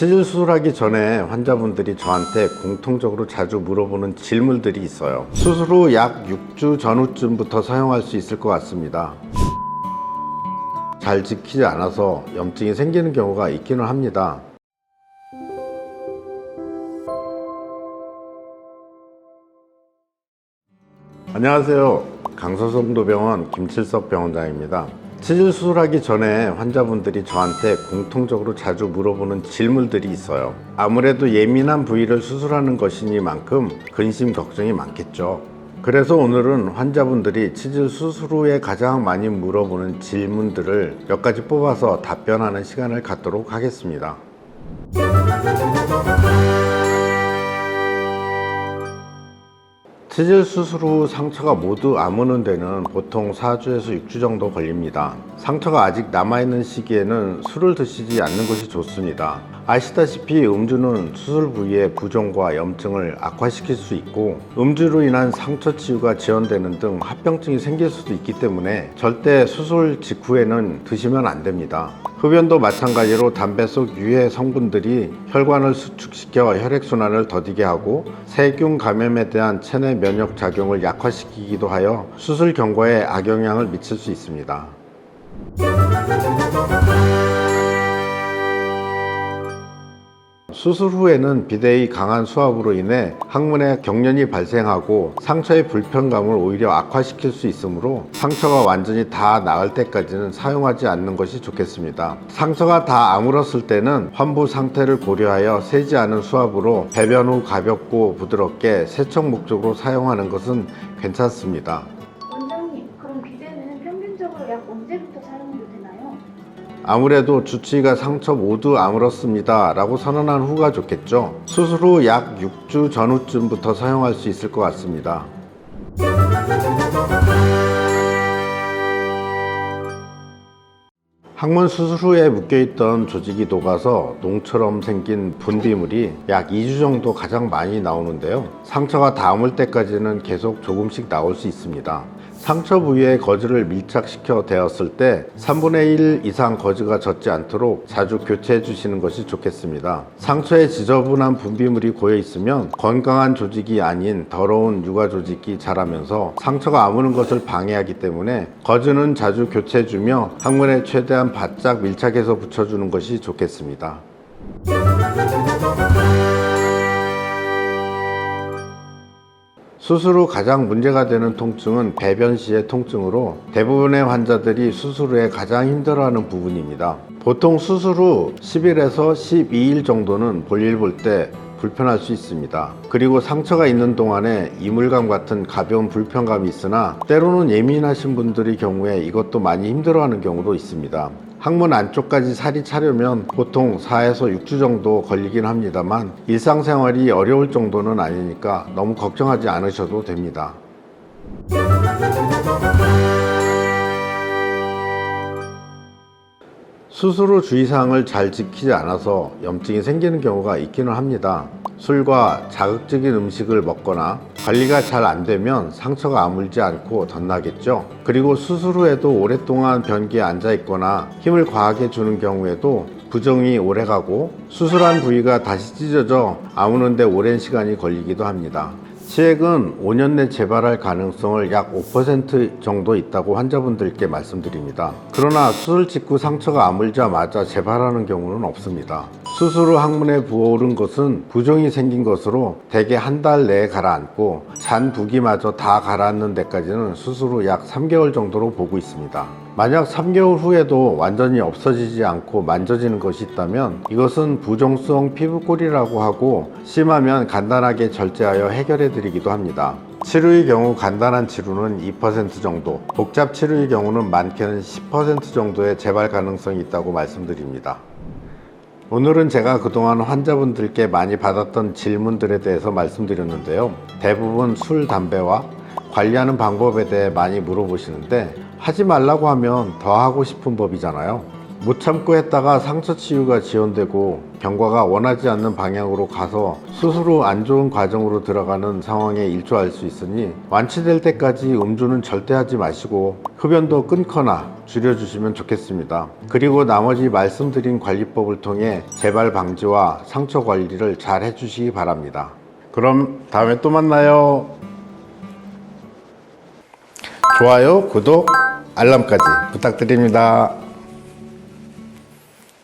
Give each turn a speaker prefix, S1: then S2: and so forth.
S1: 치질 수술하기 전에 환자분들이 저한테 공통적으로 자주 물어보는 질문들이 있어요. 수술 후 약 6주 전후쯤부터 사용할 수 있을 것 같습니다. 잘 지키지 않아서 염증이 생기는 경우가 있기는 합니다. 안녕하세요. 강서성도병원 김칠석 병원장입니다. 치질 수술하기 전에 환자분들이 저한테 공통적으로 자주 물어보는 질문들이 있어요. 아무래도 예민한 부위를 수술하는 것이니만큼 근심 걱정이 많겠죠. 그래서 오늘은 환자분들이 치질 수술 후에 가장 많이 물어보는 질문들을 몇 가지 뽑아서 답변하는 시간을 갖도록 하겠습니다. 치질 수술 후 상처가 모두 아무는 데는 보통 4주에서 6주 정도 걸립니다. 상처가 아직 남아있는 시기에는 술을 드시지 않는 것이 좋습니다. 아시다시피 음주는 수술 부위의 부종과 염증을 악화시킬 수 있고, 음주로 인한 상처 치유가 지연되는 등 합병증이 생길 수도 있기 때문에 절대 수술 직후에는 드시면 안 됩니다. 흡연도 마찬가지로 담배 속 유해 성분들이 혈관을 수축시켜 혈액순환을 더디게 하고 세균 감염에 대한 체내 면역 작용을 약화시키기도 하여 수술 경과에 악영향을 미칠 수 있습니다. 수술 후에는 비대의 강한 수압으로 인해 항문에 경련이 발생하고 상처의 불편감을 오히려 악화시킬 수 있으므로 상처가 완전히 다 나을 때까지는 사용하지 않는 것이 좋겠습니다. 상처가 다 아물었을 때는 환부 상태를 고려하여 세지 않은 수압으로 배변 후 가볍고 부드럽게 세척 목적으로 사용하는 것은 괜찮습니다.
S2: 원장님, 그럼 비대는 평균적으로 약 언제부터 사용해도 되나요?
S1: 아무래도 주치의가 상처 모두 아물었습니다 라고 선언한 후가 좋겠죠. 수술 후 약 6주 전후쯤부터 사용할 수 있을 것 같습니다. 항문 수술 후에 묶여있던 조직이 녹아서 농처럼 생긴 분비물이 약 2주 정도 가장 많이 나오는데요. 상처가 닿을 때까지는 계속 조금씩 나올 수 있습니다. 상처 부위에 거즈를 밀착시켜 대었을 때 3분의 1 이상 거즈가 젖지 않도록 자주 교체해 주시는 것이 좋겠습니다. 상처에 지저분한 분비물이 고여 있으면 건강한 조직이 아닌 더러운 유가 조직이 자라면서 상처가 아무는 것을 방해하기 때문에 거즈는 자주 교체해 주며 항문에 최대한 바짝 밀착해서 붙여주는 것이 좋겠습니다. 수술 후 가장 문제가 되는 통증은 배변 시의 통증으로 대부분의 환자들이 수술 후에 가장 힘들어하는 부분입니다. 보통 수술 후 10일에서 12일 정도는 볼일 볼 때 불편할 수 있습니다. 그리고 상처가 있는 동안에 이물감 같은 가벼운 불편감이 있으나 때로는 예민하신 분들의 경우에 이것도 많이 힘들어하는 경우도 있습니다. 항문 안쪽까지 살이 차려면 보통 4에서 6주 정도 걸리긴 합니다만 일상생활이 어려울 정도는 아니니까 너무 걱정하지 않으셔도 됩니다. 수술 후 주의사항을 잘 지키지 않아서 염증이 생기는 경우가 있기는 합니다. 술과 자극적인 음식을 먹거나 관리가 잘 안 되면 상처가 아물지 않고 덧나겠죠. 그리고 수술 후에도 오랫동안 변기에 앉아 있거나 힘을 과하게 주는 경우에도 부종이 오래가고 수술한 부위가 다시 찢어져 아무는데 오랜 시간이 걸리기도 합니다. 치액은 5년 내 재발할 가능성을 약 5% 정도 있다고 환자분들께 말씀드립니다. 그러나 수술 직후 상처가 아물자마자 재발하는 경우는 없습니다. 수술 후 항문에 부어오른 것은 부종이 생긴 것으로 대개 한 달 내에 가라앉고 잔 부기마저 다 가라앉는 데까지는 수술 후 약 3개월 정도로 보고 있습니다. 만약 3개월 후에도 완전히 없어지지 않고 만져지는 것이 있다면 이것은 부종성 피부골이라고 하고 심하면 간단하게 절제하여 해결해 드리기도 합니다. 치료의 경우 간단한 치료는 2% 정도, 복잡 치료의 경우는 많게는 10% 정도의 재발 가능성이 있다고 말씀드립니다. 오늘은 제가 그동안 환자분들께 많이 받았던 질문들에 대해서 말씀드렸는데요. 대부분 술, 담배와 관리하는 방법에 대해 많이 물어보시는데 하지 말라고 하면 더 하고 싶은 법이잖아요. 못 참고 했다가 상처 치유가 지연되고 경과가 원하지 않는 방향으로 가서 스스로 안 좋은 과정으로 들어가는 상황에 일조할 수 있으니 완치될 때까지 음주는 절대 하지 마시고 흡연도 끊거나 줄여주시면 좋겠습니다. 그리고 나머지 말씀드린 관리법을 통해 재발 방지와 상처 관리를 잘 해주시기 바랍니다. 그럼 다음에 또 만나요. 좋아요, 구독, 알람까지 부탁드립니다.